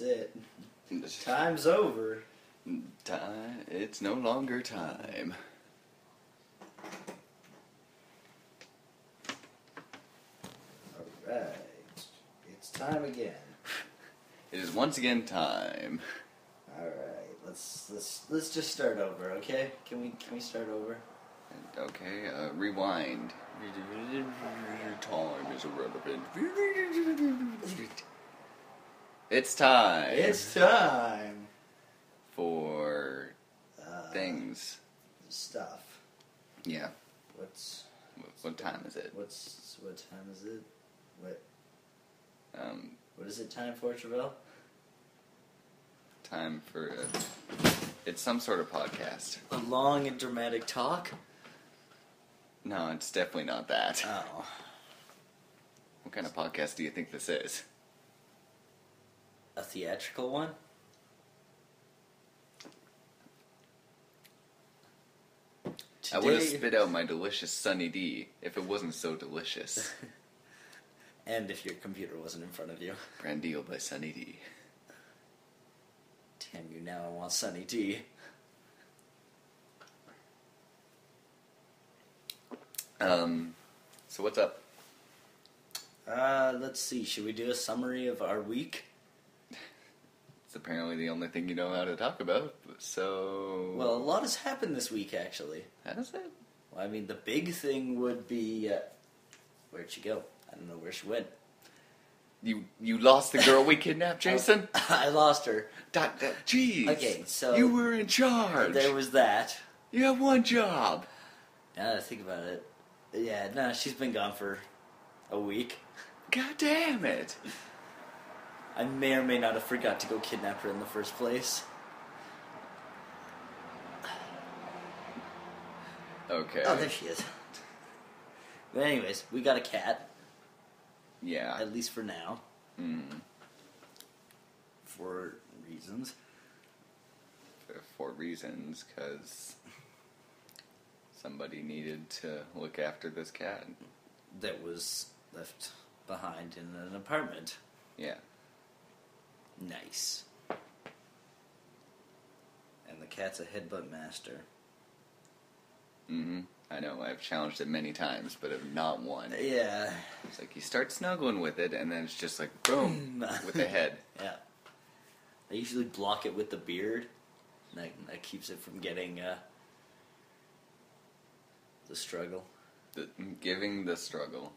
That's it. Time's over. Time. It's no longer time. Alright. It's time again. It is once again time. Alright. Let's just start over, okay? Can we start over? Okay, rewind. Time is irrelevant. It's time. It's time for things. Stuff. Yeah. What time is it? What time is it? What is it time for, Travell? Time for it's some sort of podcast. A long and dramatic talk? No, it's definitely not that. Oh. What kind of podcast do you think this is? A theatrical one? I would have spit out my delicious Sunny D if it wasn't so delicious. And if your computer wasn't in front of you. Brand deal by Sunny D. Damn you, now I want Sunny D. So what's up? Let's see. Should we do a summary of our week? It's apparently the only thing you know how to talk about, so... Well, a lot has happened this week, actually. Has it? Well, I mean, the big thing would be... where'd she go? I don't know where she went. You lost the girl we kidnapped, Jason? I lost her. Jeez. Okay, so... You were in charge. There was that. You have one job. Now that I think about it... Yeah, no, she's been gone for a week. God damn it. I may or may not have forgot to go kidnap her in the first place. Okay. Oh, there she is. But anyways, we got a cat. Yeah. At least for now. Mm. For reasons. For reasons, because somebody needed to look after this cat. That was left behind in an apartment. Yeah. Nice. And the cat's a headbutt master. Mm-hmm. I know, I've challenged it many times, but have not won. Yeah. It's like you start snuggling with it, and then it's just like, boom, with the head. Yeah. I usually block it with the beard. And that keeps it from getting the struggle. Giving the struggle.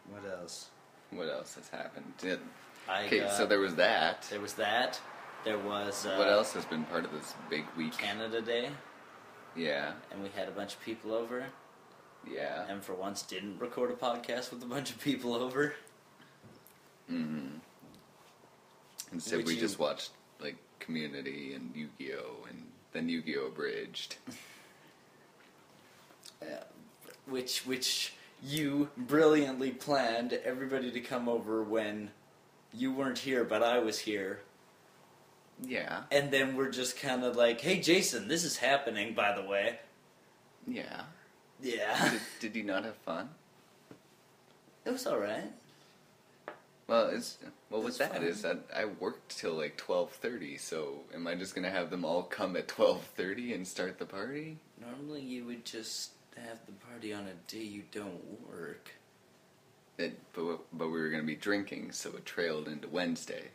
What else? What else has happened? Okay, so there was that. There was that. There was... what else has been part of this big week? Canada Day. Yeah. And we had a bunch of people over. Yeah. And for once didn't record a podcast with a bunch of people over. Mm-hmm. Instead we just watched, like, Community and Yu-Gi-Oh! And then Yu-Gi-Oh! Abridged. Which you brilliantly planned everybody to come over when you weren't here, but I was here. Yeah. And then we're just kind of like, hey, Jason, this is happening, by the way. Yeah. Yeah. Did you not have fun? It was alright. Well, what's that? Is that I worked till like 12:30, so am I just gonna have them all come at 12:30 and start the party? Normally you would just have the party on a day you don't work. But we were gonna be drinking, so it trailed into Wednesday.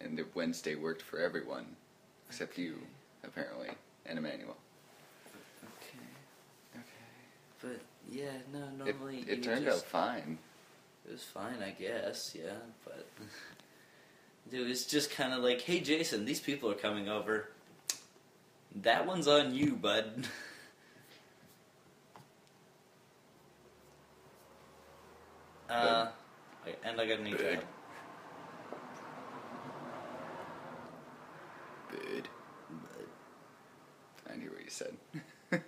And the Wednesday worked for everyone, except you, apparently, and Emmanuel. Okay. But yeah, no, normally it turned out fine. It was fine, I guess, yeah, but it was just kind of like, hey, Jason, these people are coming over. That one's on you, bud. And I got a new job. Bud. I knew what you said. I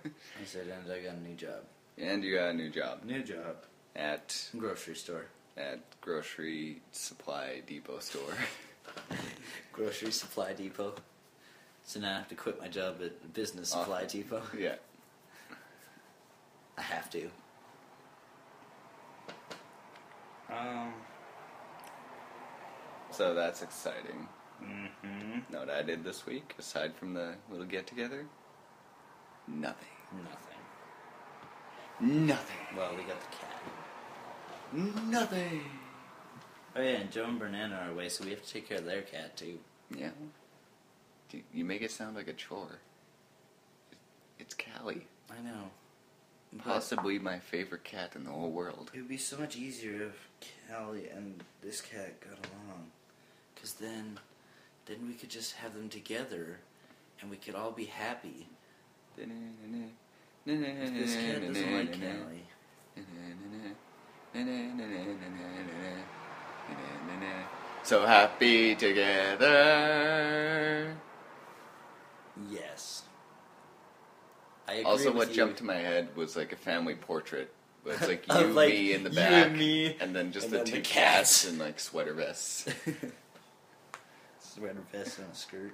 said, and I got a new job. And you got a new job. New job. At... Grocery store. At Grocery Supply Depot store. Grocery Supply Depot. So now I have to quit my job at Business Supply Depot. Yeah. I have to. So that's exciting. Mm-hmm. Know what I did this week, aside from the little get-together? Nothing. Well, we got the cat. Nothing. Oh yeah, and Joe and Bernana are away, so we have to take care of their cat, too. Yeah. You make it sound like a chore. It's Callie. I know. Possibly my favorite cat in the whole world. It would be so much easier if Callie and this cat got along. Because then we could just have them together, and we could all be happy. If this cat doesn't like Callie. So happy together. Yes. I agree Also, with what you. jumped to my head was like a family portrait. But it's like Of, you, like, me in the you back, and me, and then just and the then two the cats cats. in like sweater vests. Sweater vest and a skirt.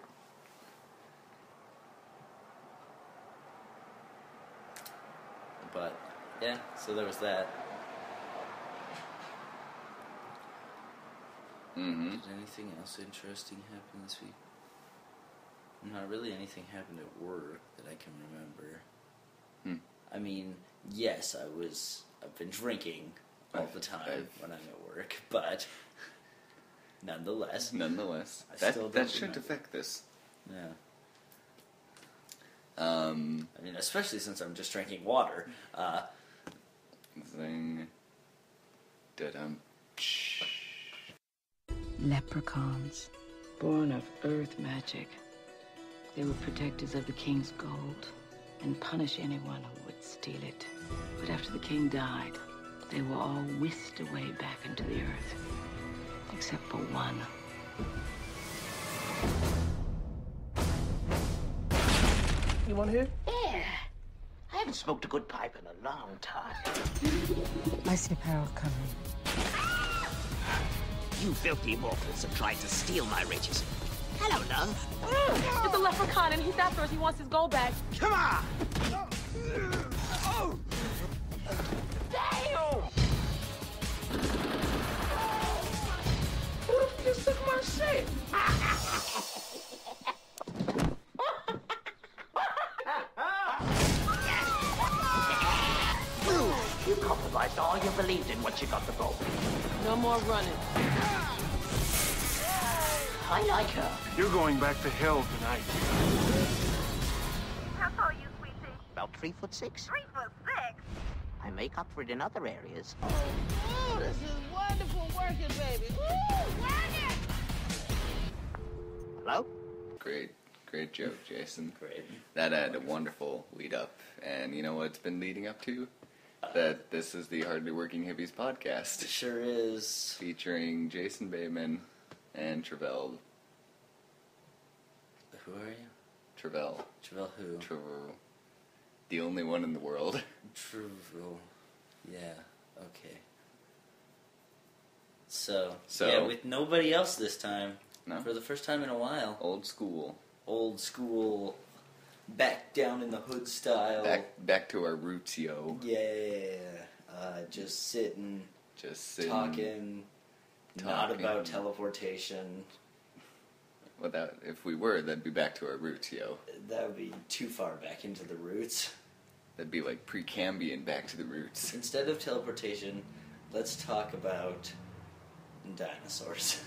But, yeah, so there was that. Mm-hmm. Did anything else interesting happen this week? Not really anything happened at work that I can remember. I mean, yes, I've been drinking all the time when I'm at work, but nonetheless. That still don't shouldn't remember. affect this. Yeah. I mean, especially since I'm just drinking water. Zing. Da-dum. Leprechauns, born of earth magic. They were protectors of the king's gold and punish anyone who would steal it. But after the king died, they were all whisked away back into the earth, except for one. Anyone here? Yeah. I haven't smoked a good pipe in a long time. I see peril coming. You filthy mortals have tried to steal my riches. Hello, love. It's a leprechaun and he's after us. He wants his gold back. Come on! Damn! What if you just took my shit? You compromised all you believed in once you got the gold. No more running. I like her. You're going back to hell tonight. How tall are you, sweetie? About 3'6". 3'6". I make up for it in other areas. Oh, this is wonderful working, baby. Woo, working! Hello? Great joke, Jason. Great. That had a wonderful lead up. And you know what it's been leading up to? That this is the Hardly Working Hippies It podcast. sure is. Featuring Jason Bateman and Travell. Who are you? Travell. Travell who? Travell. The only one in the world. Travell. Yeah, okay. So, So- yeah, with nobody else this time. No? For the first time in a while. Old school. Old school, back down in the hood style. Back to our roots, yo. Yeah. Just sitting, Just sitting. talking, not talking. about teleportation. Without, if we were, that'd be back to our roots, yo. That would be too far back into the roots. That'd be like Precambian back to the roots. Instead of teleportation, let's talk about dinosaurs.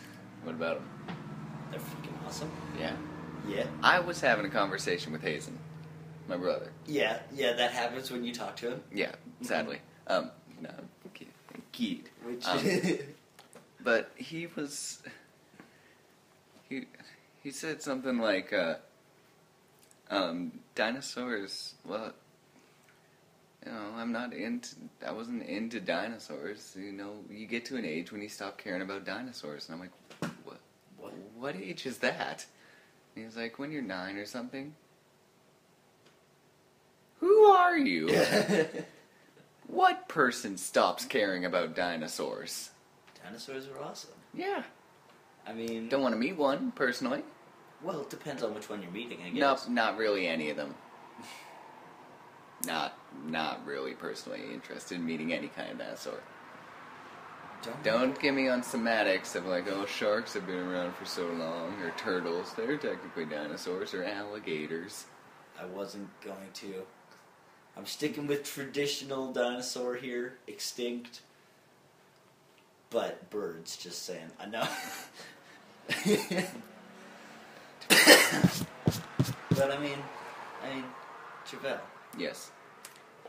What about them? They're freaking awesome. Yeah. Yeah. I was having a conversation with Hazen, my brother. Yeah, that happens when you talk to him. Yeah, sadly. No, I'm kidding. Which, But he was... He said something like, dinosaurs, well, you know, I wasn't into dinosaurs. You know, you get to an age when you stop caring about dinosaurs. And I'm like, what age is that? And he was like, when you're 9 or something. Who are you? What person stops caring about dinosaurs? Dinosaurs are awesome. Yeah. I mean... Don't want to meet one, personally. Well, it depends on which one you're meeting, I guess. No, not really any of them. Not really personally interested in meeting any kind of dinosaur. Don't get me on semantics of like, oh, sharks have been around for so long, or turtles. They're technically dinosaurs, or alligators. I wasn't going to. I'm sticking with traditional dinosaur here, extinct. But birds, just saying. I know. But I mean, Travell. Yes.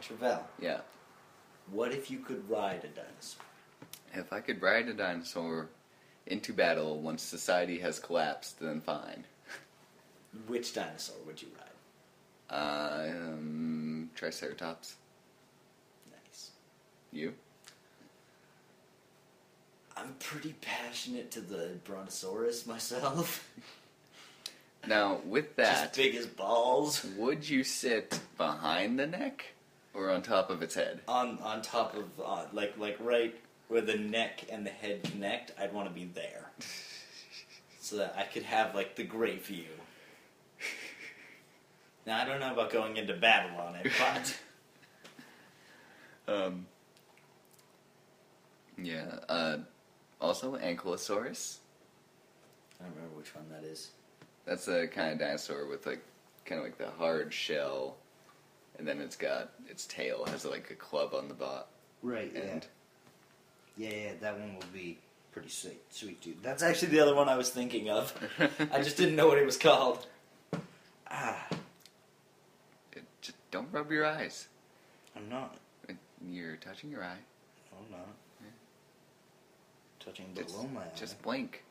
Travell. Yeah. What if you could ride a dinosaur? If I could ride a dinosaur into battle once society has collapsed, then fine. Which dinosaur would you ride? Triceratops. Nice. You? I'm pretty passionate to the Brontosaurus myself. Now, with that... Just big as balls. Would you sit behind the neck or on top of its head? On top of, like right where the neck and the head connect, I'd want to be there. So that I could have, like, the great view. Now, I don't know about going into battle on it, but... Also, Ankylosaurus. I don't remember which one that is. That's a kind of dinosaur with, like, kind of like the hard shell, and then it's got, its tail has, like, a club on the bottom. Right, and Yeah, that one will be pretty sweet, dude. That's actually the other one I was thinking of. I just didn't know what it was called. Just don't rub your eyes. I'm not. You're touching your eye. No, I'm not. Yeah. Touching below my eye. Just blink.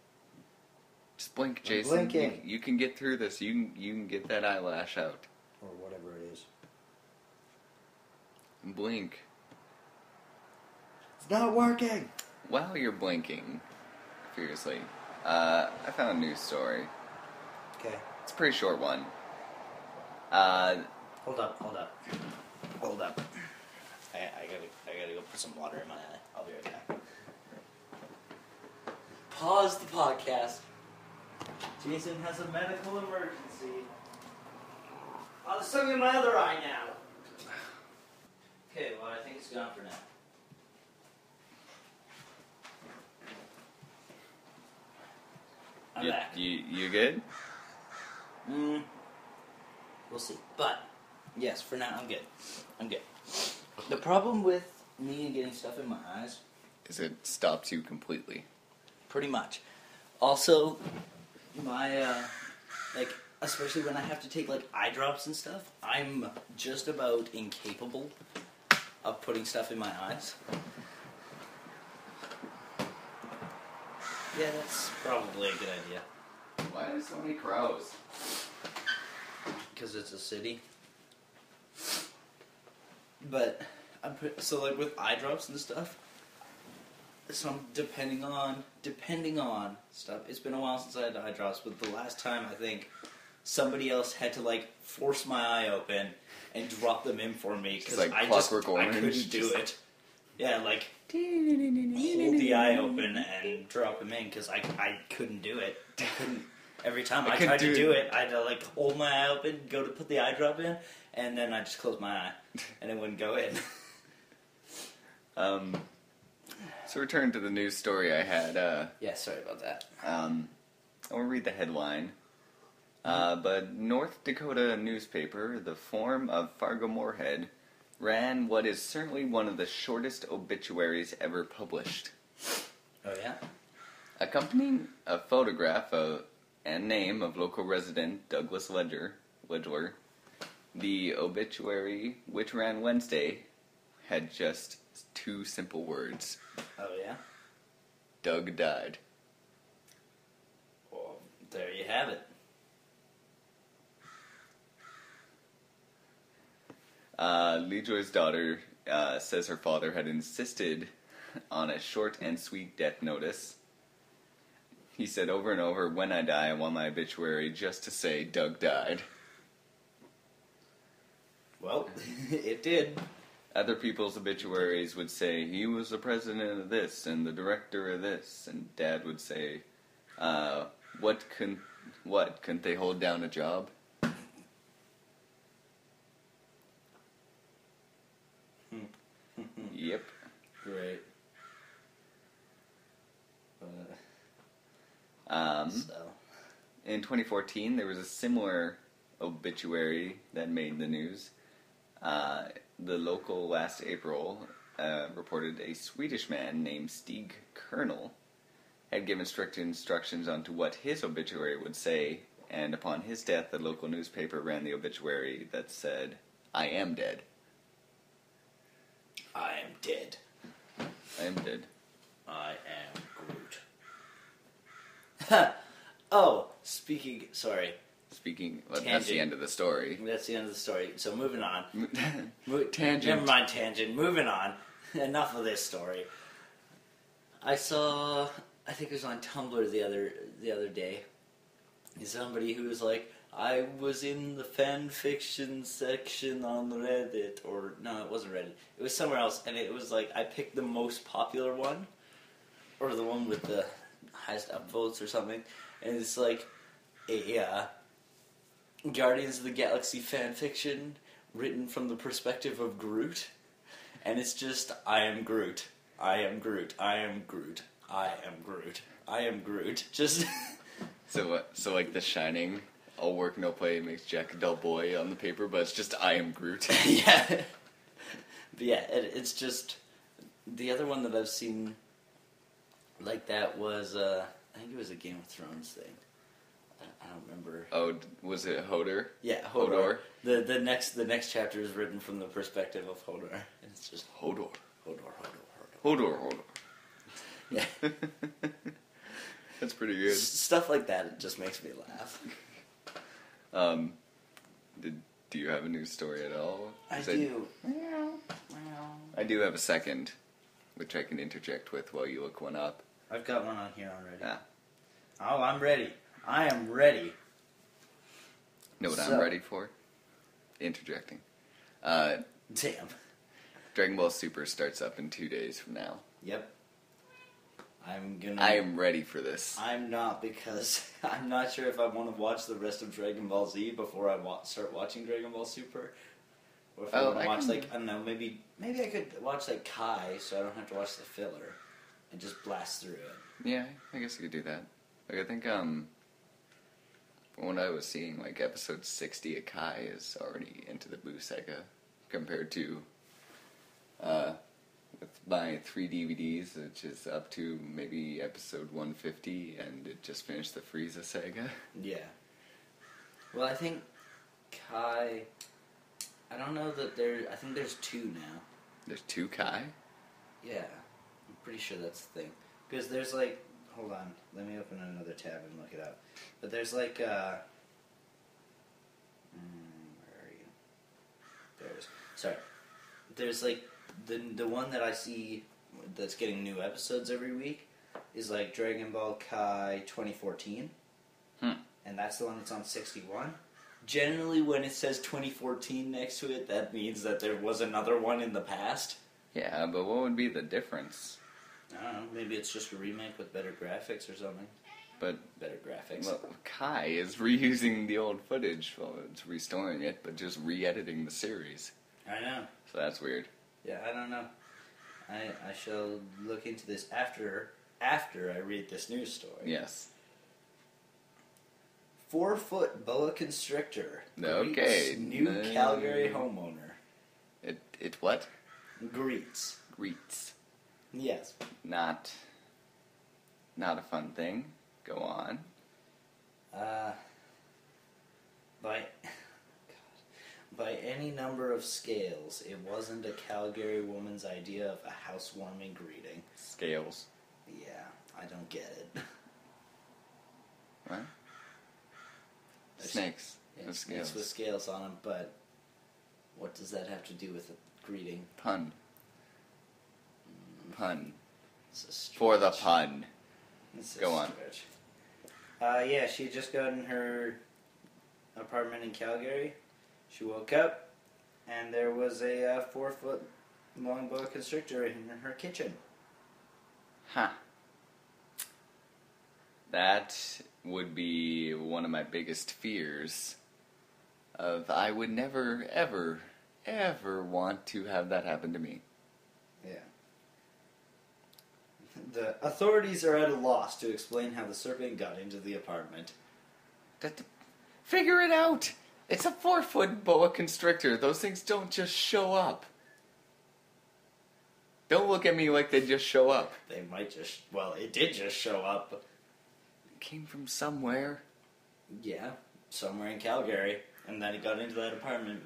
Just blink, I'm Jason. blinking. You can get through this. You can get that eyelash out. Or whatever it is. Blink. It's not working! While you're blinking, furiously, I found a news story. Okay. It's a pretty short one. Hold up. I gotta go put some water in my eye. I'll be right back. Pause the podcast. Jason has a medical emergency. Oh, there's something in my other eye now. Okay, well, I think it's gone for now. I'm back. You good? We'll see. But, yes, for now, I'm good. The problem with me getting stuff in my eyes... Is it stops you completely. Pretty much. Also, my, especially when I have to take, eye drops and stuff, I'm just about incapable of putting stuff in my eyes. Yeah, that's probably a good idea. Why are there so many crows? Because it's a city. But, with eye drops and stuff, depending on stuff, it's been a while since I had eye drops, but the last time I think somebody else had to force my eye open and drop them in for me because I couldn't do it. Yeah, hold the eye open and drop them in because I couldn't do it. Every time I tried to do it, I had to hold my eye open, go to put the eye drop in, and then I just closed my eye and it wouldn't go in. So return to the news story I had. Yeah, sorry about that. I won't read the headline. But North Dakota newspaper, the Forum of Fargo-Moorhead, ran what is certainly one of the shortest obituaries ever published. Oh, yeah? Accompanying a photograph and name of local resident Douglas Ledger, the obituary, which ran Wednesday, had just 2 simple words. Oh, yeah? Doug died. Well, there you have it. LeJoy's daughter says her father had insisted on a short and sweet death notice. He said over and over, "When I die, I want my obituary just to say Doug died." Well, it did. Other people's obituaries would say, "He was the president of this and the director of this," and Dad would say, Couldn't they hold down a job? Yep. Great. So. In 2014, there was a similar obituary that made the news. The local last April reported a Swedish man named Stig Kernel had given strict instructions on to what his obituary would say, and upon his death, the local newspaper ran the obituary that said, "I am dead." I am dead. I am dead. I am Groot. Oh, sorry. Well, that's the end of the story. That's the end of the story. So moving on. Tangent. Never mind tangent. Moving on. Enough of this story. I think it was on Tumblr the other day. Somebody who was like, I was in the fan fiction section on Reddit, or no, it wasn't Reddit. It was somewhere else, and it was like I picked the most popular one, or the one with the highest upvotes or something, and it's like a Guardians of the Galaxy fan fiction written from the perspective of Groot, and it's just I am Groot, I am Groot, I am Groot, I am Groot, I am Groot. Just so like The Shining. All work, no play makes Jack a dull boy on the paper, but it's just I am Groot. Yeah. But yeah, it's just... The other one that I've seen like that was, I think it was a Game of Thrones thing. I don't remember. Oh, was it Hodor? Yeah, Hodor. The next chapter is written from the perspective of Hodor. And it's just... Hodor. Hodor. Yeah. That's pretty good. Stuff like that, it just makes me laugh. Do you have a news story at all? I do. I do have a second, which I can interject with while you look one up. I've got one on here already. Yeah. Oh, I'm ready. I am ready. Know what I'm ready for? Interjecting. Damn. Dragon Ball Super starts up in 2 days from now. Yep. I am ready for this. I'm not, because I'm not sure if I want to watch the rest of Dragon Ball Z before I start watching Dragon Ball Super. Or if I want to watch, I don't know, maybe I could watch, Kai, so I don't have to watch the filler, and just blast through it. Yeah, I guess you could do that. I think, from what I was seeing, episode 60 of Kai is already into the Buu Saga, compared to, with my 3 DVDs, which is up to maybe episode 150, and it just finished the Frieza saga. Yeah. Well, I think Kai... I don't know that I think there's 2 now. There's 2 Kai? Yeah. I'm pretty sure that's the thing. Because there's hold on, let me open another tab and look it up. But there's where are you? Sorry. There's the one that I see that's getting new episodes every week is Dragon Ball Kai 2014. And that's the one that's on 61. Generally, when it says 2014 next to it, that means that there was another one in the past. Yeah, but what would be the difference? I don't know. Maybe it's just a remake with better graphics or something. But better graphics. Well, Kai is reusing the old footage. Well, it's restoring it, but just re-editing the series. I know. So that's weird. Yeah, I don't know. I shall look into this after I read this news story. Yes. 4-foot boa constrictor. Okay. New Calgary homeowner. It what? Greets. Yes. Not a fun thing. Go on. By any number of scales, it wasn't a Calgary woman's idea of a housewarming greeting. Scales. Yeah, I don't get it. What? Snakes. Yeah, snakes with scales on them, but what does that have to do with a greeting? Pun. It's a For the pun. Go on. Yeah, she had just gotten her apartment in Calgary. She woke up, and there was a 4-foot long boa constrictor in her kitchen. Huh. That would be one of my biggest fears. I would never, ever, ever want to have that happen to me. Yeah. The authorities are at a loss to explain how the serpent got into the apartment. Figure it out! It's a 4-foot boa constrictor. Those things don't just show up. Don't look at me like they just show up. They might just... Well, it did just show up. It came from somewhere. Yeah, somewhere in Calgary. And then it got into that apartment.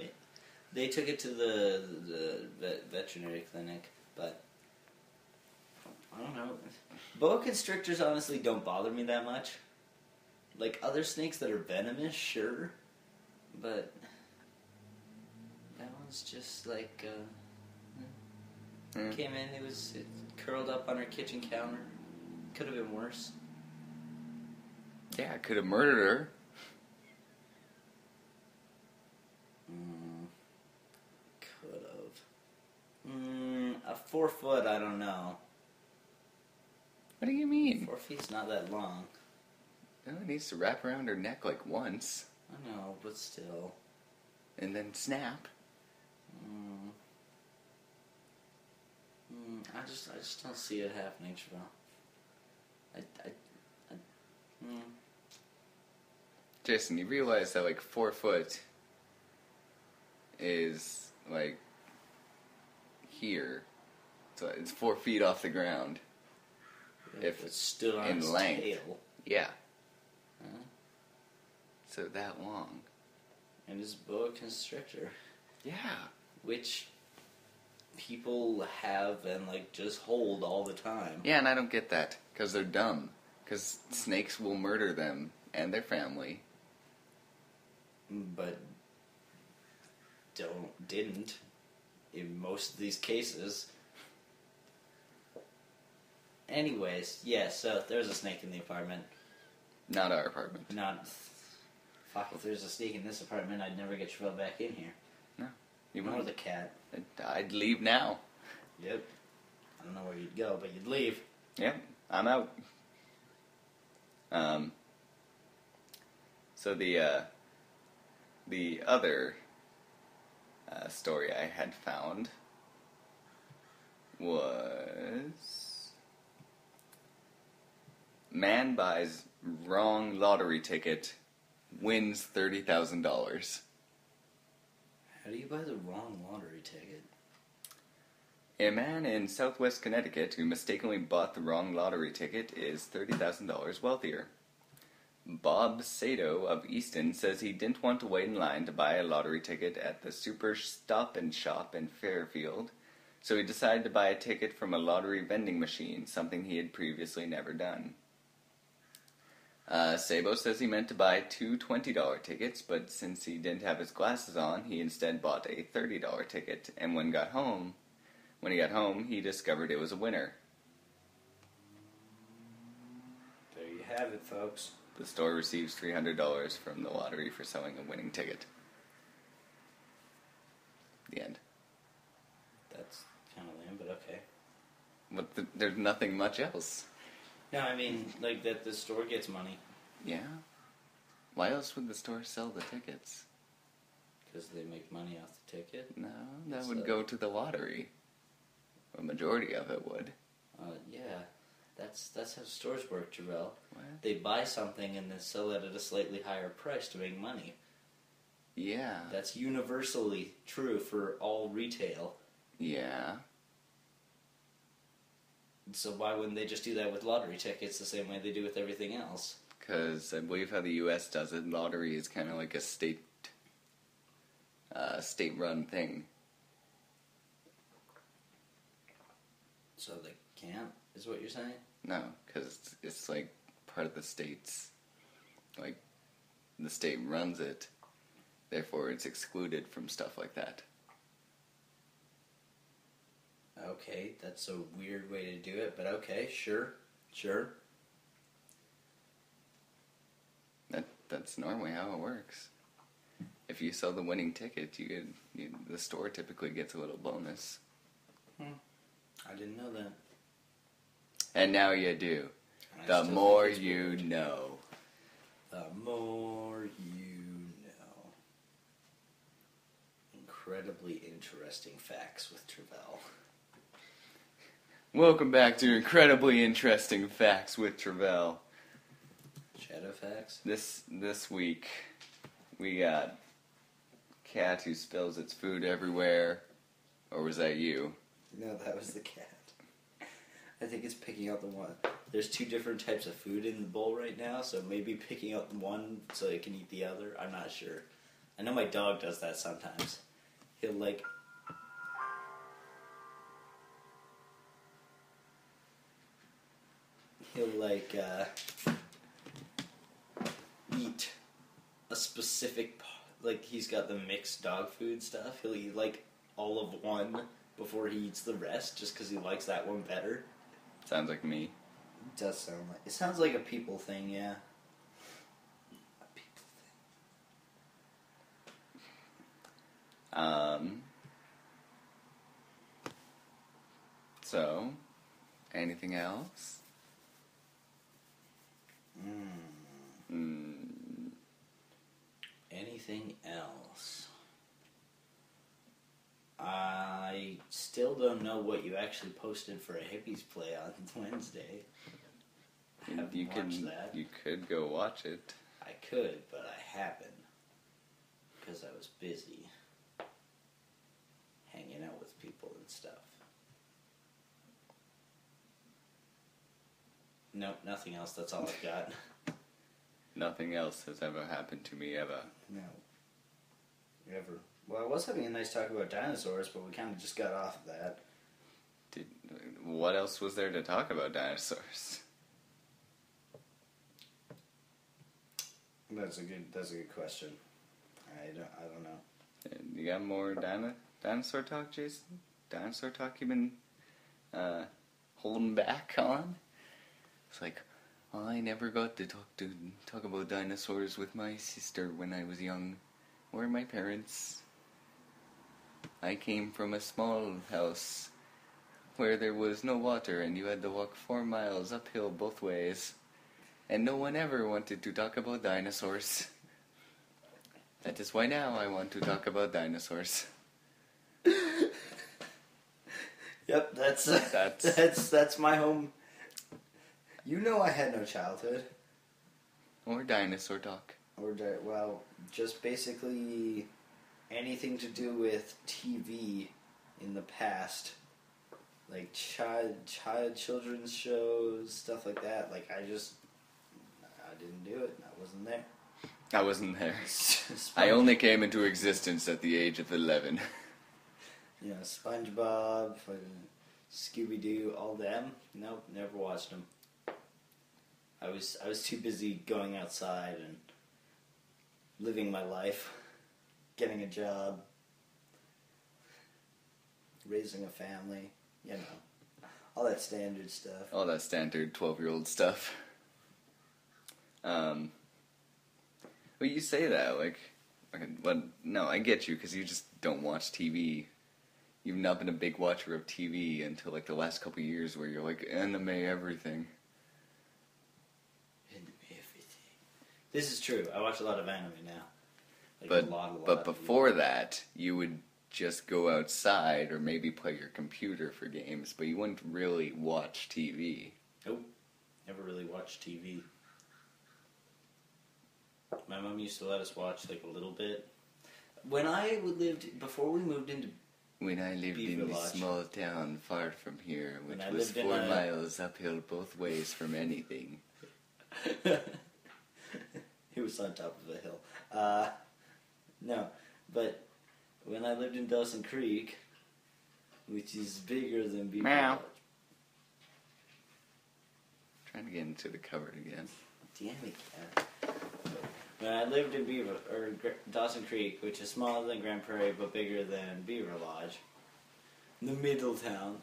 They took it to the veterinary clinic, but... I don't know. Boa constrictors honestly don't bother me that much. Like, other snakes that are venomous, sure. But... that one's just like, came in, it curled up on her kitchen counter. Could have been worse. Yeah, I could have murdered her. Could have. A 4 foot, I don't know. What do you mean? 4 feet's not that long. No, it needs to wrap around her neck like once. I know, but still. And then snap. I just don't see it happening, Travell. Jason, you realize that like 4 foot is like here, so it's 4 feet off the ground. If it stood on in its length. tail. Yeah. So that long. And it's boa constrictor. Yeah. Which people have and like just hold all the time. Yeah, and I don't get that because they're dumb. Because snakes will murder them and their family. But didn't in most of these cases. Anyways, yeah, so there's a snake in the apartment. Not our apartment. Fuck, if there's a snake in this apartment, I'd never get Travell back in here. No. You Nor won't. the cat. I'd leave now. Yep. I don't know where you'd go, but you'd leave. Yep, I'm out. So the other story I had found was man buys wrong lottery ticket, wins $30,000. How do you buy the wrong lottery ticket? A man in southwest Connecticut who mistakenly bought the wrong lottery ticket is $30,000 wealthier. Bob Sato of Easton says he didn't want to wait in line to buy a lottery ticket at the Super Stop and Shop in Fairfield, so he decided to buy a ticket from a lottery vending machine, something he had previously never done. Sabo says he meant to buy two $20 tickets, but since he didn't have his glasses on, he instead bought a $30 ticket, and when he got home, he discovered it was a winner. There you have it, folks. The store receives $300 from the lottery for selling a winning ticket. The end. That's kind of lame, but okay. But there's nothing much else. No, I mean, like, that the store gets money. Yeah. Why else would the store sell the tickets? Because they make money off the ticket. No, that would go to the lottery. A majority of it would. Yeah. That's how stores work, Travell. What? They buy something and then sell it at a slightly higher price to make money. Yeah. That's universally true for all retail. Yeah. So why wouldn't they just do that with lottery tickets the same way they do with everything else? Because I believe how the U.S. does it, lottery is kind of like a state-run thing. So they can't, is what you're saying? No, because it's like part of the state's, like, the state runs it, therefore it's excluded from stuff like that. Okay, that's a weird way to do it, but okay, sure. That's normally how it works. If you sell the winning ticket, the store typically gets a little bonus. I didn't know that. And now you do. The more you know. The more you know. Incredibly interesting facts with Travell. Welcome back to Incredibly Interesting Facts with Travell. Shadow facts? This week, we got cat who spills its food everywhere. Or was that you? No, that was the cat. I think it's picking out the one. There's 2 different types of food in the bowl right now, so maybe picking out the one so it can eat the other. I'm not sure. I know my dog does that sometimes. He'll eat a specific, he's got the mixed dog food stuff. He'll eat all of one before he eats the rest, just because he likes that one better. Sounds like me. It does sound like... It sounds like a people thing, yeah. A people thing. So, anything else? Anything else? I still don't know what you actually posted for a Hippies play on Wednesday. I haven't watched that. You could go watch it. I could, but I haven't. Because I was busy. Hanging out with people and stuff. Nope, nothing else. That's all I've got. Nothing else has ever happened to me ever. No. Ever. Well, I was having a nice talk about dinosaurs, but we kind of just got off of that. What else was there to talk about dinosaurs? That's a good question. I don't know. You got more dinosaur talk, Jason? Dinosaur talk you've been holding back on? It's like, I never got to talk about dinosaurs with my sister when I was young, or my parents. I came from a small house where there was no water and you had to walk 4 miles uphill both ways. And no one ever wanted to talk about dinosaurs. That is why now I want to talk about dinosaurs. Yep, that's my home. You know I had no childhood. Or dinosaur talk. Well, just basically anything to do with TV in the past. Like children's shows, stuff like that. I didn't do it. I wasn't there. I wasn't there. I only came into existence at the age of 11. You know, SpongeBob, Scooby-Doo, all them. Nope, never watched them. I was too busy going outside and living my life, getting a job, raising a family, you know, all that standard stuff. All that standard 12-year-old stuff. Well, you say that, no, I get you, because you just don't watch TV. You've not been a big watcher of TV until, the last couple of years where you're anime everything. This is true. I watch a lot of anime now. But before that, you would just go outside or maybe play your computer for games, but you wouldn't really watch TV. Nope. Never really watched TV. My mom used to let us watch a little bit. When I before we moved into When I lived Beaver in a Lodge. small town far from here, which I was lived in 4 miles uphill both ways from anything. He was on top of a hill. No, but when I lived in Dawson Creek, which is bigger than Beaver Meow. Lodge. Trying to get into the cupboard again. Damn it, cat. When I lived in Dawson Creek, which is smaller than Grand Prairie but bigger than Beaver Lodge, in the middle town,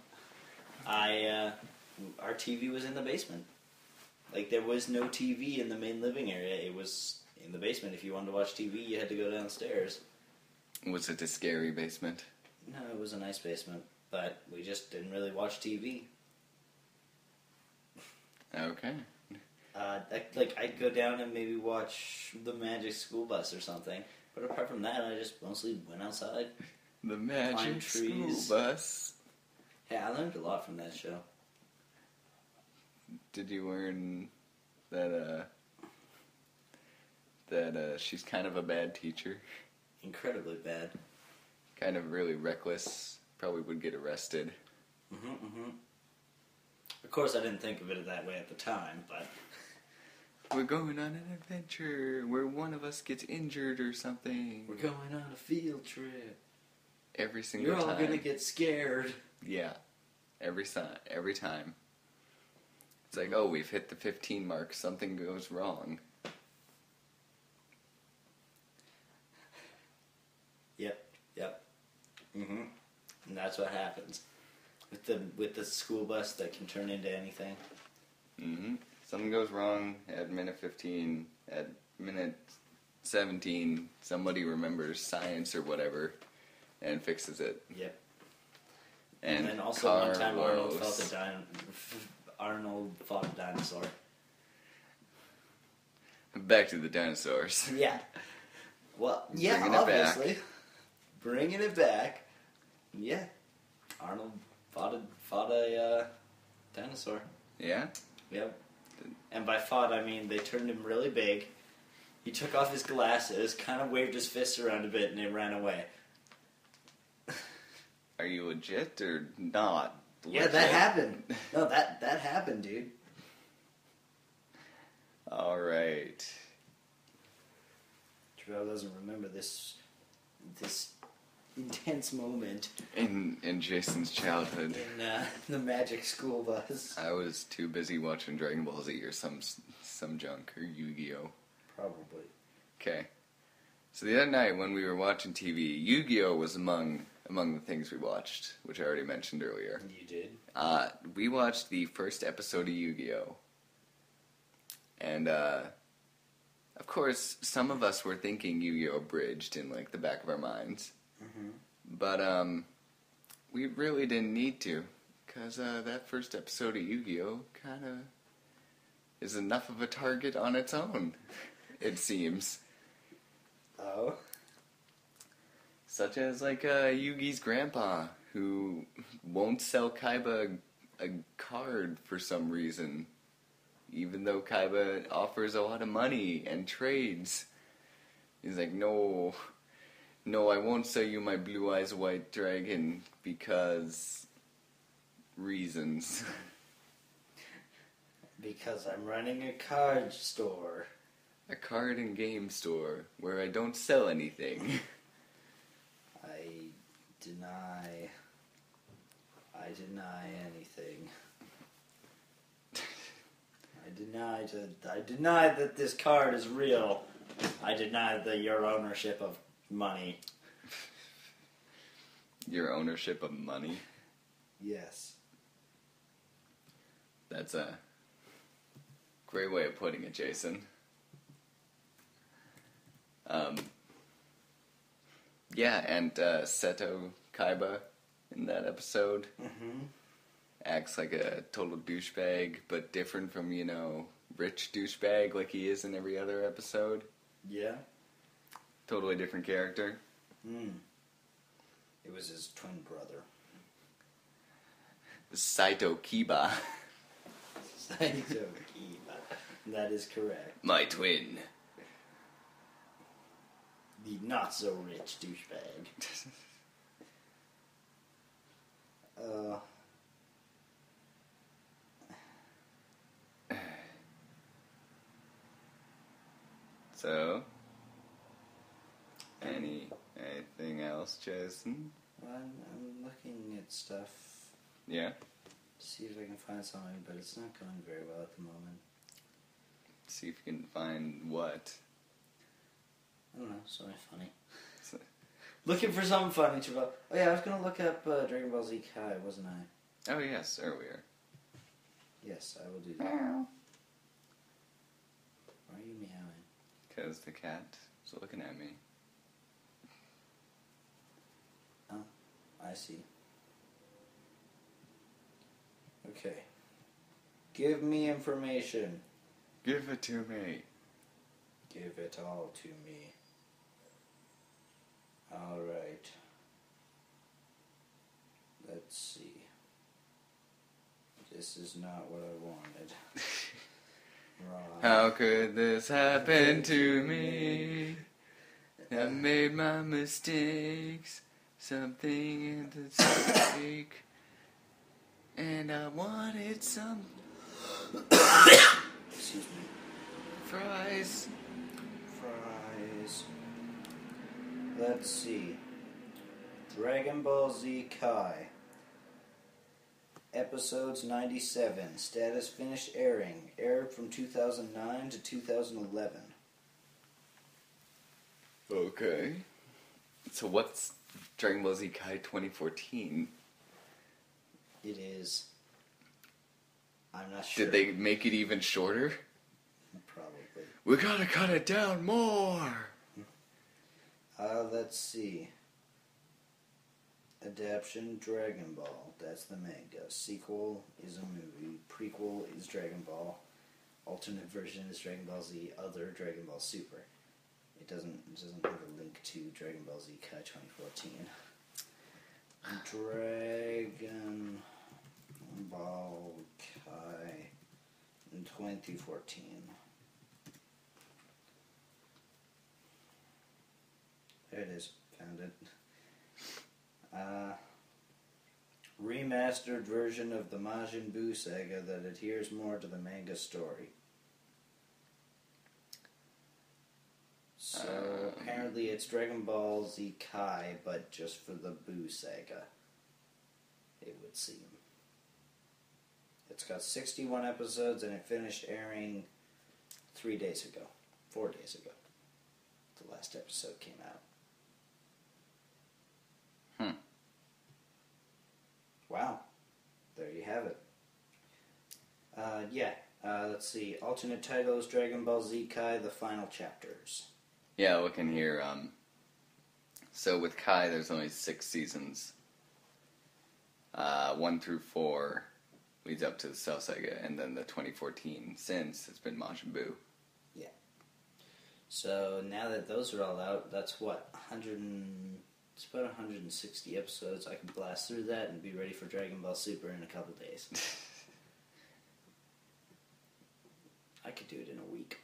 our TV was in the basement. There was no TV in the main living area. It was in the basement. If you wanted to watch TV, you had to go downstairs. Was it a scary basement? No, it was a nice basement, but we just didn't really watch TV. Okay. not. I'd go down and maybe watch the Magic School Bus or something. But apart from that, I just mostly went outside. The Magic School Bus. Yeah, I learned a lot from that show. Did you learn that she's kind of a bad teacher? Incredibly bad. Kind of really reckless. Probably would get arrested. Of course, I didn't think of it that way at the time, but... We're going on an adventure where one of us gets injured or something. We're going on a field trip. Every single time. You're all gonna get scared. Yeah. Every time. It's like, oh, we've hit the 15 mark. Something goes wrong. Yep. And that's what happens. With the school bus that can turn into anything. Something goes wrong at minute 15. At minute 17, somebody remembers science or whatever and fixes it. Yep. And then also one time Arnold fought a dinosaur. Back to the dinosaurs. Yeah. Well, yeah, Bringing obviously. Bringing it back. Yeah. Arnold fought a dinosaur. Yeah? Yep. And by fought, I mean they turned him really big. He took off his glasses, kind of waved his fists around a bit, and it ran away. Are you legit or not? Legit? Yeah, that happened. No, that happened, dude. Alright. Travell doesn't remember this intense moment In Jason's childhood. in the Magic School Bus. I was too busy watching Dragonball Z or some junk, or Yu-Gi-Oh! Probably. Okay. So the other night when we were watching TV, Yu-Gi-Oh! Was among the things we watched, which I already mentioned earlier. You did? We watched the first episode of Yu-Gi-Oh! And, of course, some of us were thinking Yu-Gi-Oh! Abridged in, the back of our minds. But, we really didn't need to, because that first episode of Yu-Gi-Oh! Kind of is enough of a target on its own, it seems. Oh? Such as, Yugi's grandpa, who won't sell Kaiba a card for some reason, even though Kaiba offers a lot of money and trades. He's like, no, I won't sell you my Blue Eyes White Dragon because reasons. Because I'm running a card store. A card and game store where I don't sell anything. I deny anything. I deny that this card is real. I deny your ownership of money. Your ownership of money? Yes. That's a great way of putting it, Jason. Yeah, and Seto Kaiba in that episode acts like a total douchebag, but different from, rich douchebag like he is in every other episode. Yeah? Totally different character. It was his twin brother. Saito Kiba. Saito Kiba. That is correct. My twin. The not-so-rich douchebag. So, anything else, Jason? Well, I'm looking at stuff. Yeah? See if I can find something, but it's not going very well at the moment. See if you can find what? I don't know, something funny. Looking for something funny, Travell. Oh yeah, I was going to look up Dragonball Z Kai, wasn't I? Oh yes, earlier. Yes, I will do that. Why are you meowing? Because the cat was looking at me. Oh, I see. Okay. Give me information. Give it to me. Give it all to me. Alright. Let's see. This is not what I wanted. Wrong. How could this happen to me? I made my mistakes. Something in the steak. And I wanted some Excuse me. fries. Fries. Let's see. Dragonball Z Kai. Episodes 97. Status finished airing. Aired from 2009 to 2011. Okay. So what's Dragon Ball Z Kai 2014? It is. I'm not sure. Did they make it even shorter? Probably. We gotta cut it down more! Let's see. Adaption Dragon Ball. That's the manga. Sequel is a movie. Prequel is Dragon Ball. Alternate version is Dragon Ball Z. Other Dragon Ball Super. It doesn't have a link to Dragon Ball Z Kai 2014. Dragon Ball Kai in 2014. There it is. Found it. Remastered version of the Majin Buu saga that adheres more to the manga story. So apparently it's Dragon Ball Z Kai, but just for the Buu saga. It would seem. It's got 61 episodes and it finished airing 4 days ago. The last episode came out. Wow. There you have it. Let's see. Alternate titles, Dragon Ball Z Kai, The Final Chapters. Yeah, looking here, so with Kai, there's only 6 seasons. 1 through 4 leads up to the Cell Saga, and then the 2014 since it's been Majin Buu. Yeah. So now that those are all out, that's what, it's about 160 episodes. I can blast through that and be ready for Dragon Ball Super in a couple days. I could do it in a week.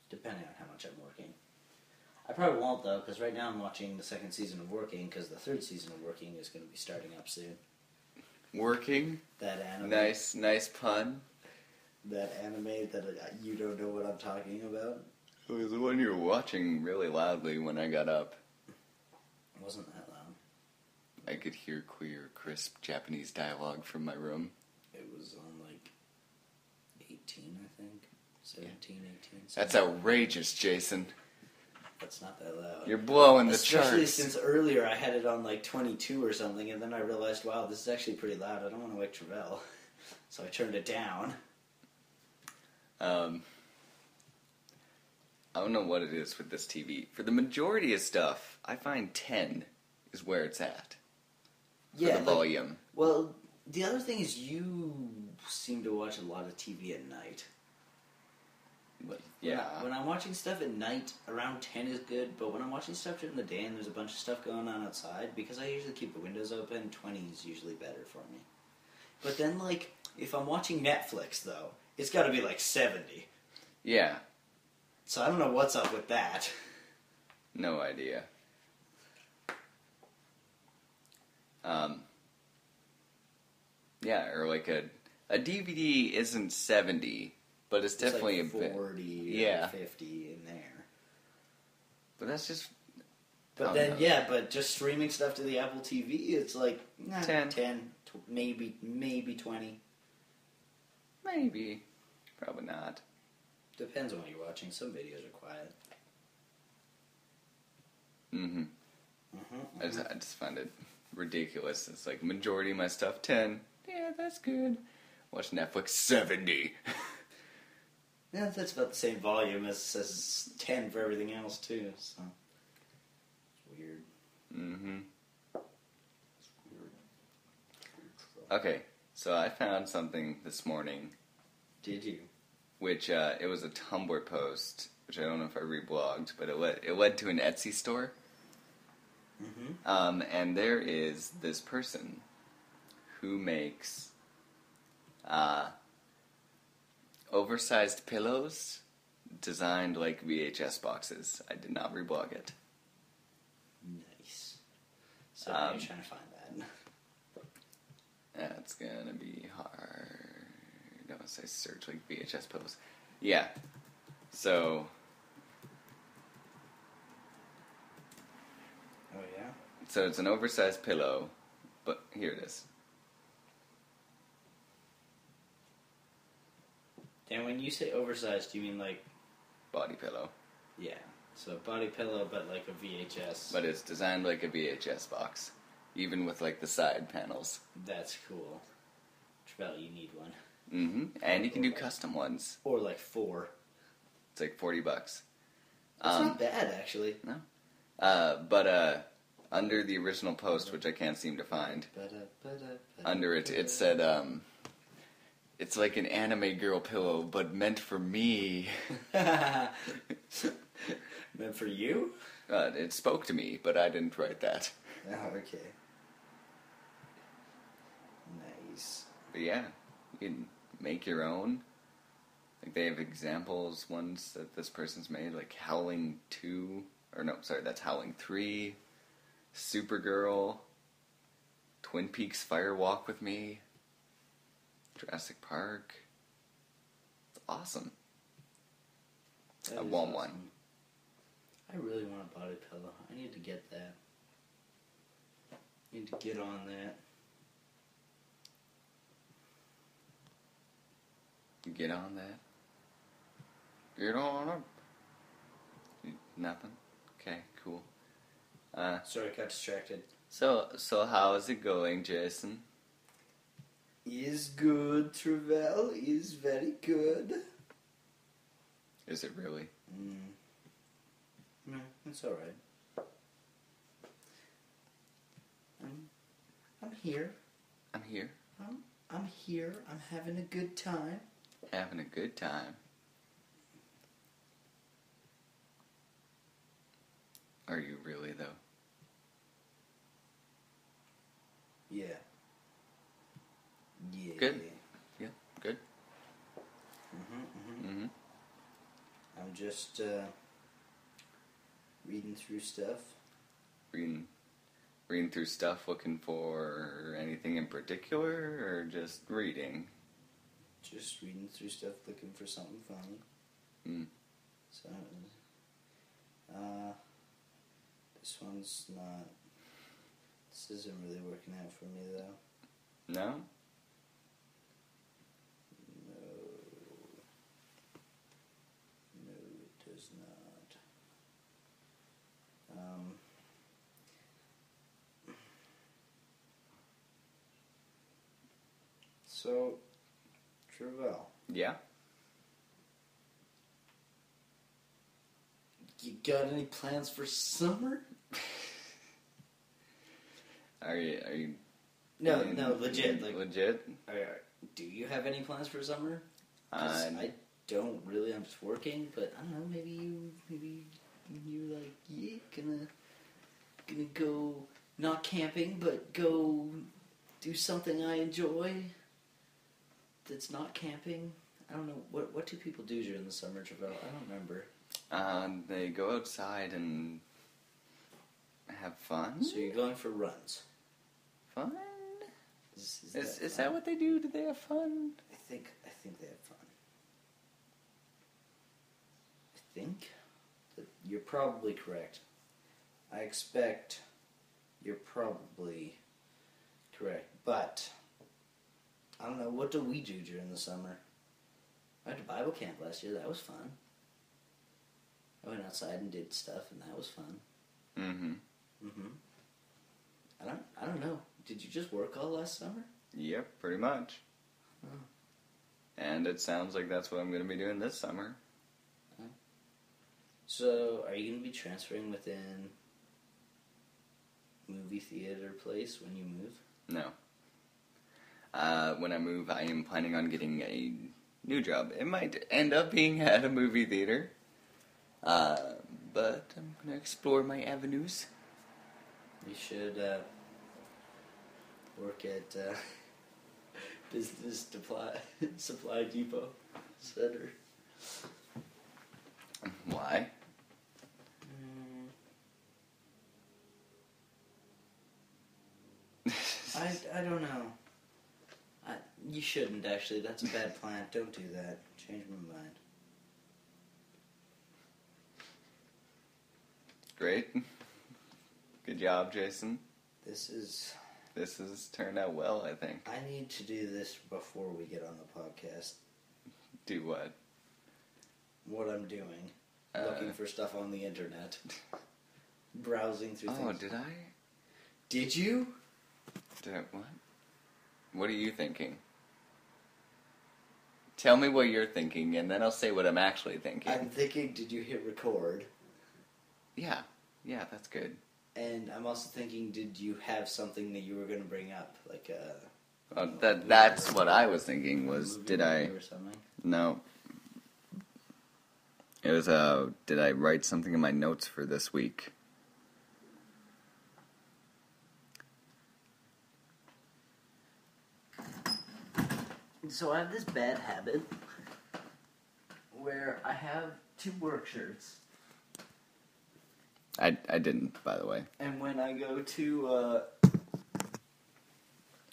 Depending on how much I'm working. I probably won't, though, because right now I'm watching the 2nd season of Working, because the 3rd season of Working is going to be starting up soon. Working? That anime. Nice pun. That anime that you don't know what I'm talking about. It was the one you were watching really loudly when I got up. It wasn't that loud. I could hear clear, crisp Japanese dialogue from my room. It was on, like, 18, I think. 17, 18. That's outrageous, Jason. That's not that loud. You're blowing the Especially charts. since earlier I had it on like 22 or something, and then I realized, wow, this is actually pretty loud. I don't want to wake Travell. So I turned it down. I don't know what it is with this TV. For the majority of stuff, I find 10 is where it's at. For the volume. Well, the other thing is you seem to watch a lot of TV at night. Yeah. When I'm watching stuff at night, around 10 is good, but when I'm watching stuff during the day and there's a bunch of stuff going on outside, because I usually keep the windows open, 20 is usually better for me. But then, like, if I'm watching Netflix, though, it's got to be like 70. Yeah. So I don't know what's up with that. No idea. Yeah, or like a DVD isn't 70, but it's definitely like a bit 40 or 50 in there. But that's just. But then, but just streaming stuff to the Apple TV, it's like 10, maybe 20. Maybe. Probably not. Depends on what you're watching. Some videos are quiet. Mm-hmm. I just find it ridiculous. It's like, majority of my stuff, 10. Yeah, that's good. Watch Netflix, 70. Yeah, that's about the same volume as 10 for everything else, too, so. It's weird. Mm-hmm. It's weird. Okay, so I found something this morning. Did you? Which, it was a Tumblr post, which I don't know if I reblogged, but it led to an Etsy store. Mm-hmm. And there is this person who makes oversized pillows designed like VHS boxes. I did not reblog it. Nice. So now you're trying to find that. That's gonna be hard. Don't say search like VHS pillows. Yeah. So. Oh yeah. So it's an oversized pillow, but here it is. And when you say oversized, do you mean like... Body pillow. Yeah. So body pillow, but like a VHS. But it's designed like a VHS box. Even with like the side panels. That's cool. Travell, you need one. Mm-hmm. And you can do custom ones. Or like 4. It's like $40. That's not bad, actually. No. But under the original post, which I can't seem to find, under it, it said, it's like an anime girl pillow, but meant for me. Meant for you? It spoke to me, but I didn't write that. Oh, okay. Nice. But yeah, you can make your own. Like, they have examples, ones that this person's made, like Howling 2, or no, sorry, that's Howling 3, Supergirl, Twin Peaks Fire Walk with Me, Jurassic Park. It's awesome. I want one. I really want a body pillow. I need to get that. Need to get on that. Get on that. Get on it. Nothing? Okay, cool. Sorry, I got distracted. So how is it going, Jason? Is good, Travell. Is very good. Is it really? No, it's alright. I'm here. I'm here. I'm here. I'm having a good time. Having a good time. Are you really, though? Yeah. Yeah. Good. Yeah, good. Mm-hmm. I'm just reading through stuff. Reading through stuff, looking for anything in particular, or just reading? Just reading through stuff, looking for something funny. So, this one's not... This isn't really working out for me, though. No? No, it does not. So, Travell. Yeah? You got any plans for summer? Are you No, legit. Like, legit? do you have any plans for summer? I don't really. I'm just working, but I don't know. Maybe you like gonna go not camping, but go do something I enjoy. That's not camping. I don't know. What do people do during the summer, Travell? I don't remember. They go outside and have fun. So you're going for runs. Fun? Is that what they do? Do they have fun? I think they have fun. I think that you're probably correct. I expect you're probably correct, but I don't know. What do we do during the summer? I went to Bible camp last year. That was fun. I went outside and did stuff, and that was fun. I don't know. Did you just work all last summer? Yep, pretty much. Oh. And it sounds like that's what I'm going to be doing this summer. So, are you going to be transferring within movie theater place when you move? No. When I move, I am planning on getting a New job. It might end up being at a movie theater. But I'm going to explore my avenues. You should work at Business Supply Depot Center. Why? I don't know. You shouldn't, actually. That's a bad plan. Don't do that. Change my mind. Great. Good job, Jason. This has turned out well, I think. I need to do this before we get on the podcast. Do what? What I'm doing. Looking for stuff on the internet. Browsing through things. Oh, did I? Did you? What? What are you thinking? Tell me what you're thinking, and then I'll say what I'm actually thinking. I'm thinking, did you hit record? Yeah, that's good. And I'm also thinking, did you have something that you were going to bring up? Like that's what I was thinking was, did I... Or something? No. It was, did I write something in my notes for this week? So I have this bad habit where I have 2 work shirts. I didn't, by the way. And when I go to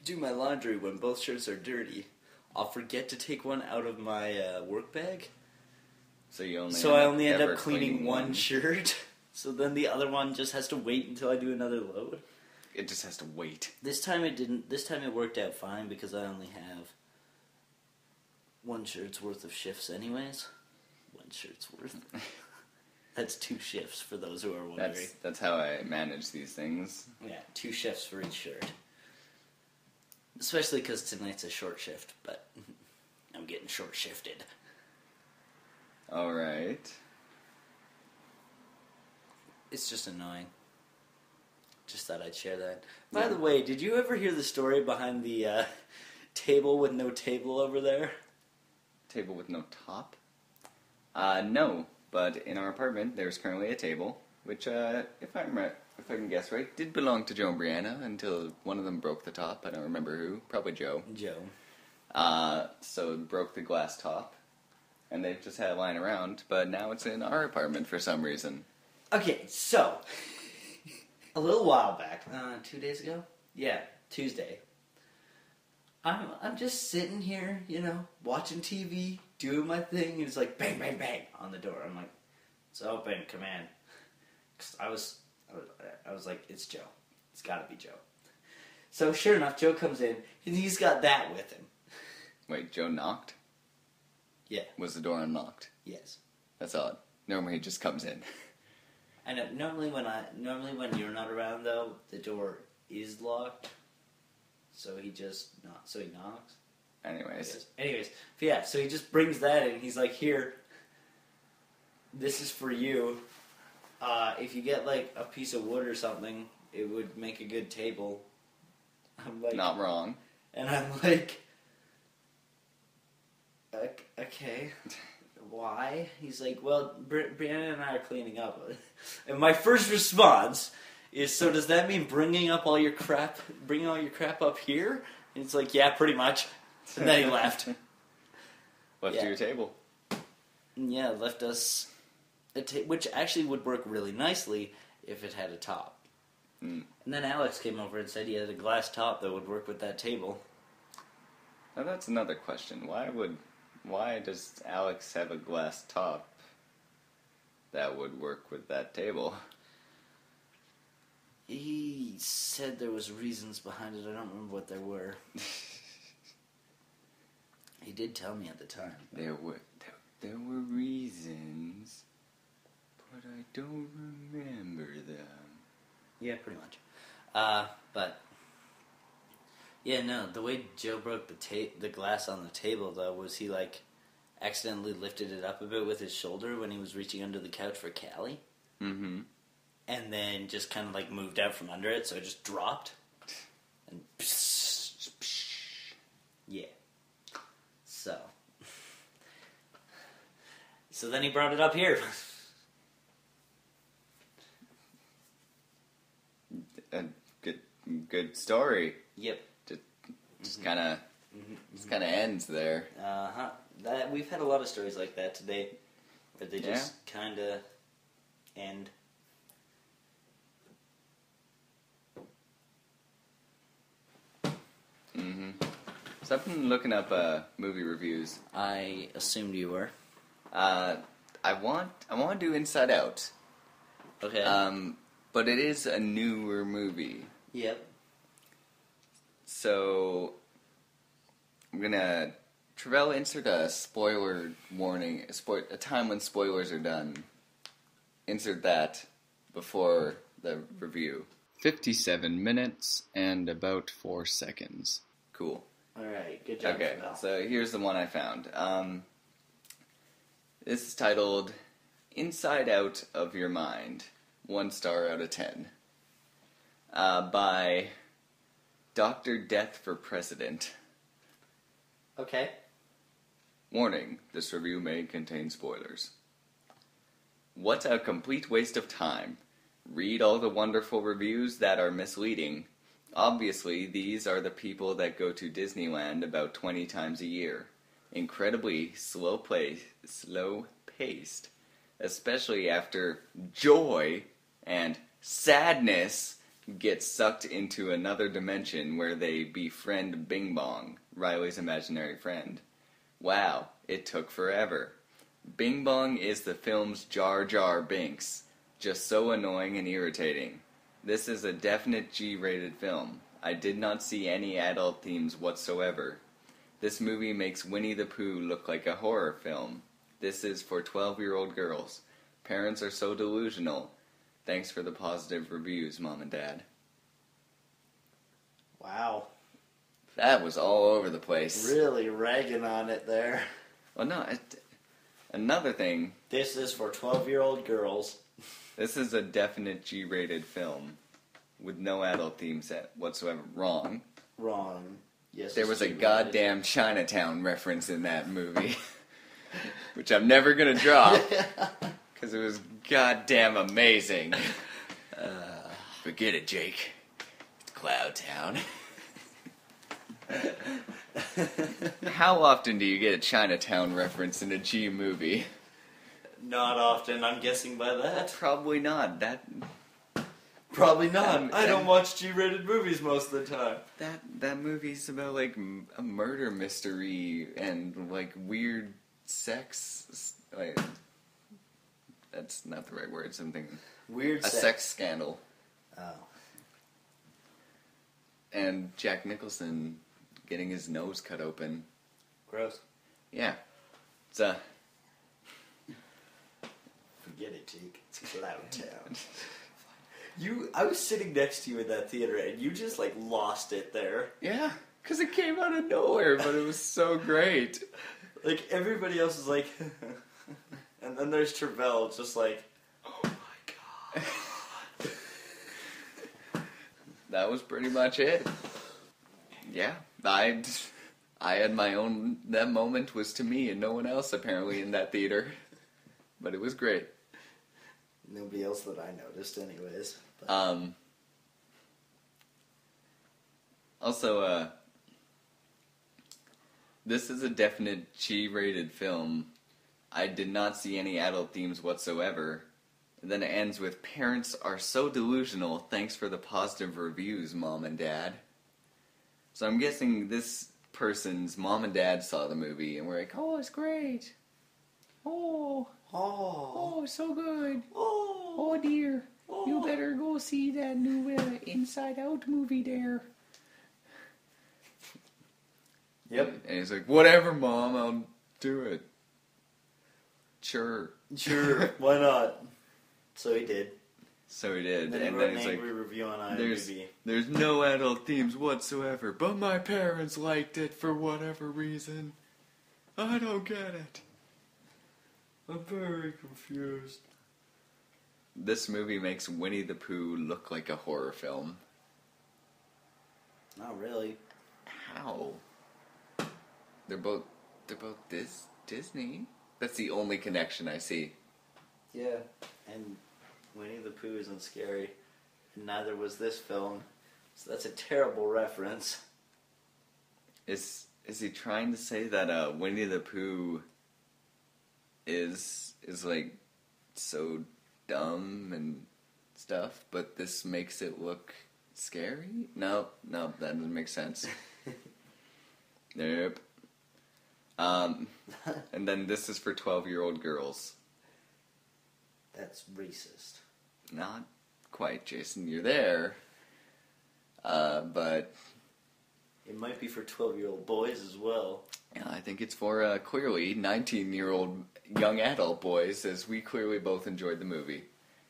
do my laundry, when both shirts are dirty, I'll forget to take one out of my work bag. So I only end up cleaning one shirt. So then the other one just has to wait until I do another load. It just has to wait. This time it didn't. This time it worked out fine because I only have 1 shirt's worth of shifts anyways. 1 shirt's worth. That's 2 shifts for those who are wondering. That's how I manage these things. Yeah, 2 shifts for each shirt. Especially because tonight's a short shift, but I'm getting short shifted. Alright. It's just annoying. Just thought I'd share that. By the way, did you ever hear the story behind the table with no table over there? Table with no top? No. But in our apartment, there's currently a table, which, if I can guess right, did belong to Joe and Brianna until one of them broke the top. I don't remember who. Probably Joe. So it broke the glass top, and they've just had it lying around. But now it's in our apartment for some reason. Okay, so a little while back, 2 days ago, yeah, Tuesday. I'm just sitting here, watching TV, doing my thing, and it's like bang, bang, bang on the door. I'm like, it's open, come in. 'Cause I was like, it's Joe. It's got to be Joe. So sure enough, Joe comes in, and he's got that with him. Wait, Joe knocked? Yeah. Was the door unlocked? Yes. That's odd. Normally he just comes in. I know. Normally when you're not around though, the door is locked. So he knocks. Anyways, but yeah, so he just brings that in. He's like, here, this is for you. If you get like a piece of wood or something, it would make a good table. I'm like, not wrong. And I'm like, okay, why? He's like, well, Brianna and I are cleaning up. And my first response is, so does that mean bringing all your crap up here? And it's like, yeah, pretty much. And then he left. Left you your table. Yeah, left us which actually would work really nicely if it had a top. Mm. And then Alex came over and said he had a glass top that would work with that table. Now that's another question. Why does Alex have a glass top that would work with that table? He said there was reasons behind it. I don't remember what there were. He did tell me at the time. There were reasons, but I don't remember them. Yeah, pretty much. But yeah, no. The way Joe broke the glass on the table, though, was he like accidentally lifted it up a bit with his shoulder when he was reaching under the couch for Callie. Mm-hmm. And then just kind of like moved out from under it, so it just dropped. And yeah. So So then he brought it up here. A good story. Yep. Just kind of ends there. That we've had a lot of stories like that today, where they just kind of end. Mm-hmm. So I've been looking up movie reviews. I assumed you were. I want to do Inside Out. Okay. But it is a newer movie. Yep. So I'm gonna Travell, insert a spoiler warning, a time when spoilers are done. Insert that before the review. 57 minutes and about 4 seconds. Cool. Alright, good job. Okay, Travell. so here's the one I found. This is titled Inside Out of Your Mind. 1 star out of 10. By Dr. Death for President. Okay. Warning, this review may contain spoilers. What a complete waste of time. Read all the wonderful reviews that are misleading. Obviously, these are the people that go to Disneyland about 20 times a year. Incredibly slow-paced, especially after joy and sadness get sucked into another dimension where they befriend Bing Bong, Riley's imaginary friend. Wow, it took forever. Bing Bong is the film's Jar Jar Binks, just so annoying and irritating. This is a definite G-rated film. I did not see any adult themes whatsoever. This movie makes Winnie the Pooh look like a horror film. This is for 12-year-old girls. Parents are so delusional. Thanks for the positive reviews, Mom and Dad. Wow. That was all over the place. Really ragging on it there. Well, no, another thing. This is for 12-year-old girls. This is a definite G-rated film with no adult themes whatsoever. Wrong. Wrong. Yes. There was a G-rated. goddamn Chinatown reference in that movie, which I'm never gonna drop because it was goddamn amazing. Forget it, Jake. It's Cloud Town. How often do you get a Chinatown reference in a G movie? Not often, I'm guessing by that. Probably not. Probably not. I don't watch G-rated movies most of the time. That movie's about like a murder mystery and like weird sex. Like, that's not the right word. Something weird. A sex scandal. Oh. And Jack Nicholson getting his nose cut open. Gross. Yeah. It's Forget it, Jake. It's Cloud Town. I was sitting next to you in that theater, and you just, like, lost it there. Yeah, because it came out of nowhere, but it was so great. Like, everybody else is like... and then there's Travell, just like... Oh, my God. That was pretty much it. Yeah, I had my own... That moment was to me and no one else, apparently, in that theater. But it was great. Nobody else that I noticed, anyways. But. Also, this is a definite G-rated film. I did not see any adult themes whatsoever. And then it ends with, parents are so delusional, thanks for the positive reviews, Mom and Dad. So I'm guessing this person's mom and dad saw the movie and were like, oh, it's great. Oh, so good. Oh dear. You better go see that new Inside Out movie there. Yep. And he's like, whatever, Mom, I'll do it. Sure, why not? So he did. And Then he wrote an angry review on IMDb. There's no adult themes whatsoever, but my parents liked it for whatever reason. I don't get it. I'm very confused. This movie makes Winnie the Pooh look like a horror film. Not really. How? They're both Disney. That's the only connection I see. Yeah, and Winnie the Pooh isn't scary, and neither was this film, so that's a terrible reference. Is he trying to say that Winnie the Pooh is like so dumb and stuff, but this makes it look scary? No, that doesn't make sense. Nope. And then this is for 12-year-old girls. That's racist. Not quite, Jason. You're there. But... It might be for 12-year-old boys as well. Yeah, I think it's for, clearly, 19-year-old young adult boys, as we clearly both enjoyed the movie.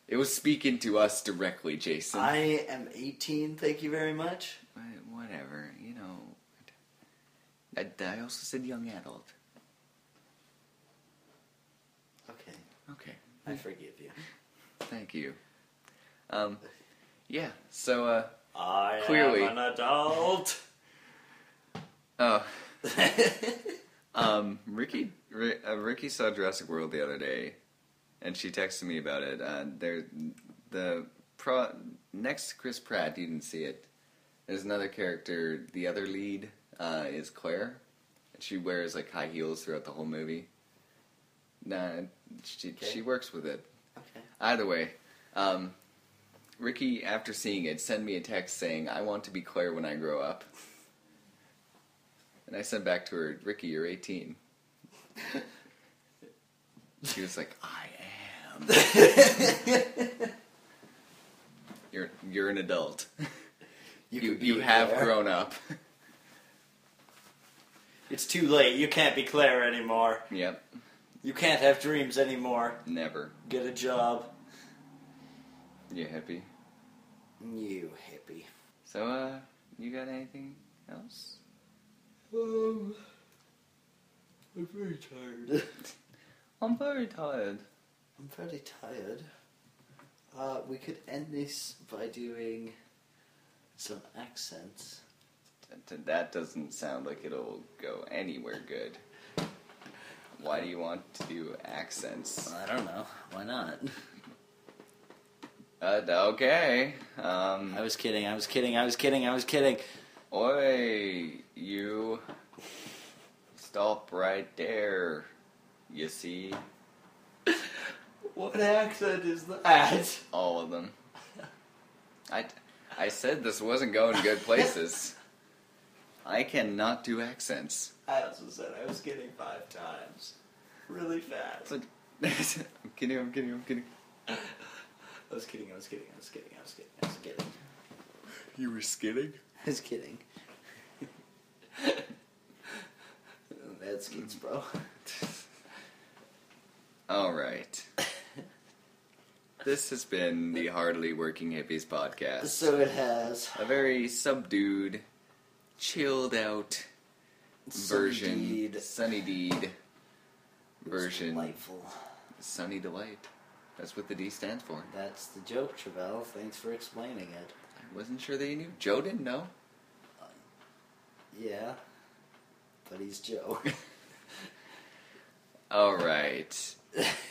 It was speaking to us directly, Jason. I am 18, thank you very much. Whatever, you know. I also said young adult. Okay. I forgive you. Thank you. Yeah, so, I clearly... am an adult. Oh. Ricky saw Jurassic World the other day, and she texted me about it. Next to Chris Pratt, you didn't see it. There's another character, the other lead, is Claire. And she wears, like, high heels throughout the whole movie. She works with it. Okay. Either way, Ricky, after seeing it, sent me a text saying, "I want to be Claire when I grow up." And I sent back to her, "Ricky, you're 18. She was like, "I am." You're an adult. You have grown up. It's too late. You can't be Claire anymore. Yep. You can't have dreams anymore. Never. Get a job. You hippie. You hippie. So, you got anything else? I'm very tired. I'm very tired. I'm very tired. We could end this by doing some accents. That doesn't sound like it'll go anywhere good. Why do you want to do accents? I don't know. Why not? Okay. I was kidding. Oi, you. Stop right there. You see? What accent is that? All of them. I said this wasn't going good places. I cannot do accents. I also said I was kidding 5 times. Really fast. I'm kidding. I was kidding. You were skidding? I was kidding. Bad skits, bro. Alright. This has been the Hardly Working Hippies podcast. So it has. A very subdued, chilled out version. Sunny Deed version. Delightful. Sunny Delight. That's what the D stands for. That's the joke, Travell. Thanks for explaining it. I wasn't sure that you knew. Joe didn't know. Yeah. But he's Joe. Alright.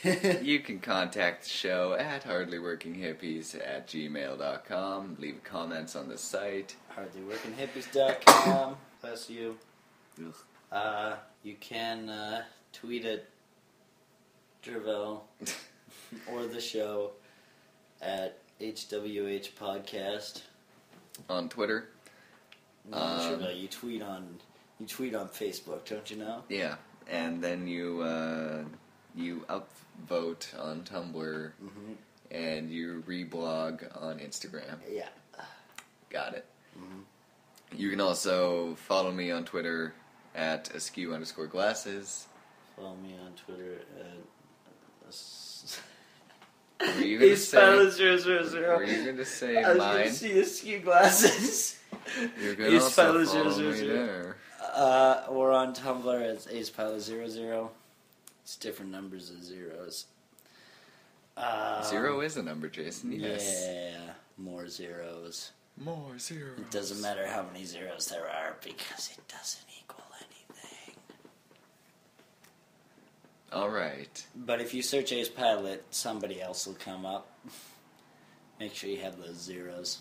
You can contact the show at hardlyworkinghippies@gmail.com. Leave comments on the site. hardlyworkinghippies.com. Bless you. You can tweet at Travell or the show at HWH Podcast. On Twitter. No, Travell, you tweet on Facebook, don't you know? Yeah. And then you upvote on Tumblr, and you reblog on Instagram. Yeah. Got it. Mm-hmm. You can also follow me on Twitter at askew_glasses. Follow me on Twitter at... Were you going to say... 000. Were you going to say I was mine? going to see askew glasses. You're going to also follow me 000. there. Or on Tumblr, it's AcePilot00. It's different numbers of zeros. 0 is a number, Jason. Yes. Yeah, more zeros. More zeros. It doesn't matter how many zeros there are because it doesn't equal anything. Alright. But if you search Ace Pilot, somebody else will come up. Make sure you have those zeros.